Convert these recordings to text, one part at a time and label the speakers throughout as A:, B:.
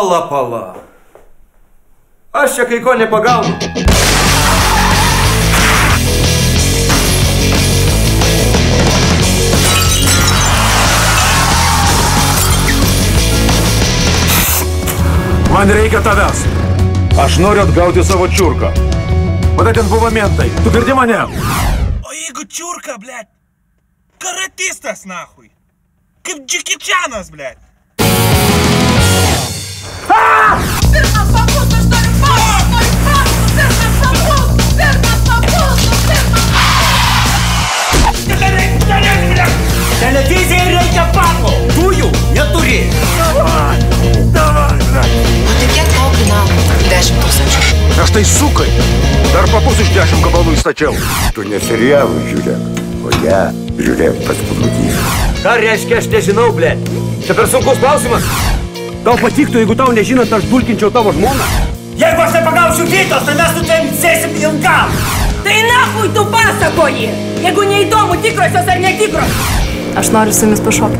A: Pala. Aš čia kai ko nepagaunu.
B: Man reikia tavęs. Aš noriu atgauti savo čiurką. Pada ten buvo mentai. Tu girdi mane?
C: O jeigu čiurka, blėt? Karatistas, nahui. Kaip Džeki Čanas, blėt.
D: Pirmas papult, aš noriu papult. Pirmas papult.
A: Televizijai reikia papult. Dujų neturi.
D: O tai kiek tau kainavo? 10 000.
B: Aš tai sukai. Dar papus iš 10 gabalų įstačiau.
E: Tu ne serialų žiūrėk, o ją žiūrėk paspaudį.
A: Ką reiškia, aš nežinau, blėt? Čia per sunkus klausimas. Tau patiktų, jeigu tau nežinant, aš dulkinčiau tavo žmoną? Jeigu aš nepagausiu Vytos, tai mes su tavim sėsim ilgam.
F: Tai nahui tu pasakoji, jeigu neįdomu tikrosios ar netikros. Aš noriu su jumis pašokti.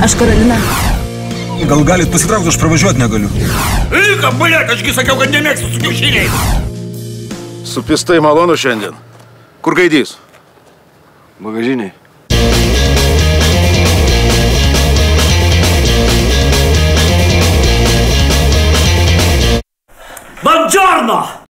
F: Aš Karolina.
G: Gal galit pasitraukti, aš pravažiuoti negaliu.
C: Lyga, blėt, ašgi sakiau, kad nemėgstu su kiaušiniais.
B: Supistai malonu šiandien. Kur gaidys?
G: Bagažiniai.
A: Buongiorno!